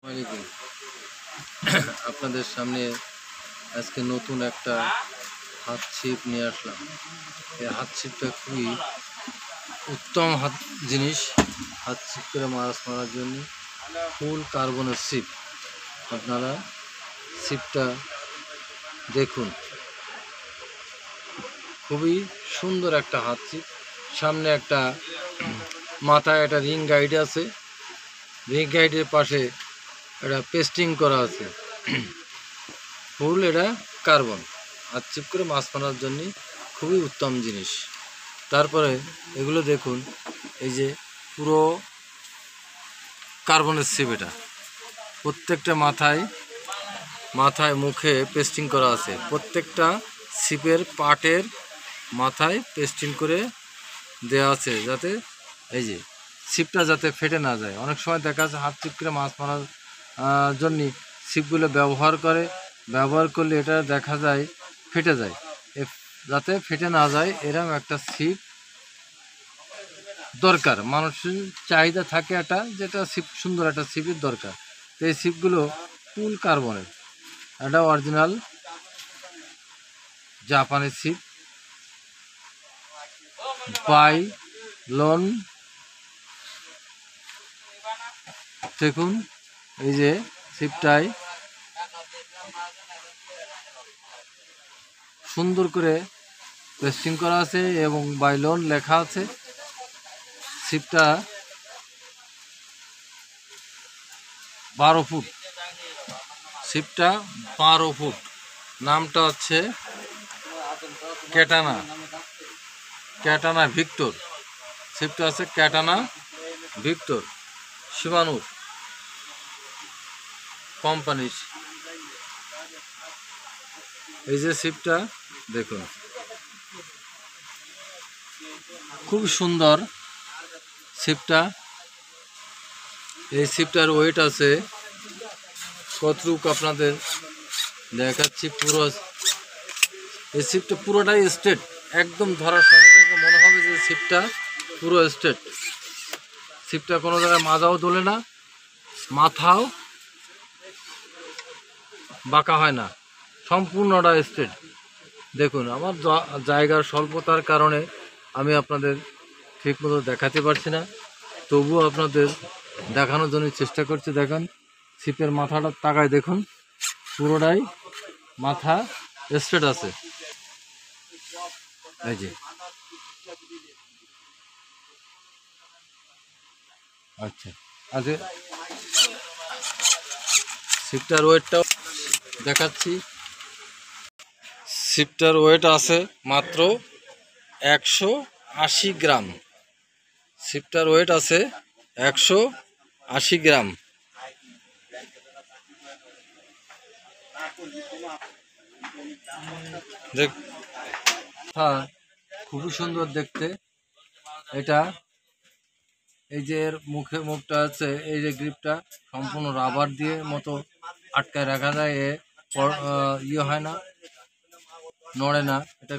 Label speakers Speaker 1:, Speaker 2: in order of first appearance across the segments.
Speaker 1: ওয়ালাইকুম। আপনাদের সামনে আজকে নতুন একটা হাত ছিপ নিয়ে আসলাম। এই হাত ছিপটা খুবই উত্তম জিনিস। হাত ছিপ করে মাছ মারার জন্য ফুল কার্বনের ছিপ। আপনারা ছিপটা দেখুন, খুবই সুন্দর একটা হাত ছিপ। সামনে একটা মাথায় একটা রিং গাইড আছে, রিং গাইডের পাশে এটা পেস্টিং করা আছে। ফুল এটা কার্বন। হাত ছিপ করে মাছ মারার জন্য খুবই উত্তম জিনিস। তারপরে এগুলো দেখুন, এই যে পুরো কার্বনের ছিপ। এটা প্রত্যেকটা মাথায় মুখে পেস্টিং করা আছে। প্রত্যেকটা ছিপের পাটের মাথায় পেস্টিং করে দেওয়া আছে, যাতে এই যে ছিপটা যাতে ফেটে না যায়। অনেক সময় দেখা যাচ্ছে হাত ছিপ করে মাছ মারার জন্য ছিপগুলো ব্যবহার করলে এটা দেখা যায় ফেটে যায়। যাতে ফেটে না যায় এরকম একটা ছিপ দরকার। মানুষের চাহিদা থাকে একটা, যেটা ছিপ সুন্দর একটা ছিপের দরকার। তো এই ছিপগুলো ফুল কার্বনের, এটা অরিজিনাল জাপানি ছিপ, বাই লোন। দেখুন, এই যে ছিপটায় সুন্দর করে পেস্টিং করা আছে এবং বাই লোন লেখা আছে। ছিপটা 12 ফুট, ছিপটা 12 ফুট। নামটা হচ্ছে ক্যাটানা ভিক্টর। ছিপটা আছে ক্যাটানা ভিক্টর, শিমানো কোম্পানির। এই যে ছিপটা দেখুন, খুব সুন্দর ছিপটা। এই ছিপটার ওয়েট আছে কতটুকু আপনাদের দেখাচ্ছি। পুরো এই ছিপটা পুরোটাই স্ট্রেট, একদম ধরার সঙ্গে সঙ্গে মনে হবে যে ছিপটা পুরো স্ট্রেট। ছিপটা কোনো জায়গায় মাথাও তোলে না, মাথাও বাঁকা হয় না, সম্পূর্ণটা স্ট্রেট। দেখুন, আমার জায়গার স্বল্পতার কারণে আমি আপনাদের ঠিকমতো দেখাতে পারছি না, তবুও আপনাদের দেখানোর জন্য চেষ্টা করছি। দেখেন, ছিপের মাথাটা তাকায় দেখুন, পুরোটাই মাথা স্ট্রেট আছে। এই যে আচ্ছা আচ্ছা, ছিপটার ওয়েটটাও দেখাচ্ছি। ছিপটার ওয়েট আছে মাত্র 180 গ্রাম। ছিপটার ওয়েট আছে 180 গ্রাম। দেখ, হ্যাঁ, খুবই সুন্দর দেখতে এটা। এই যে এর মুখটা আছে, এই যে গ্রিপটা সম্পূর্ণ রাবার দিয়ে মতো আটকায় রাখা যায়। ইয়ে হয় না, নড়ে না। এটা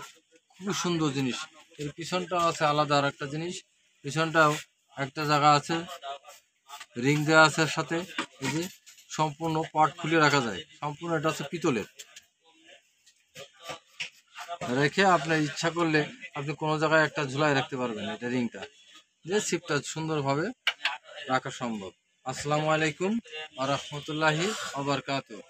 Speaker 1: খুবই সুন্দর জিনিস। এর পিছনটাও আছে আলাদা আর একটা জিনিস, পিছনটাও একটা জায়গা আছে, রিং দেওয়া আছে সাথে। এই যে সম্পূর্ণ পার্ট খুলে রাখা যায়, সম্পূর্ণ। এটা হচ্ছে পিতলের, রেখে আপনার ইচ্ছা করলে আপনি কোনো জায়গায় একটা ঝুলাই রাখতে পারবেন। এটা রিংটা যে ছিপটা সুন্দরভাবে রাখা সম্ভব। আসসালামু আলাইকুম ওয়া রাহমাতুল্লাহি ওয়া বারাকাতুহু।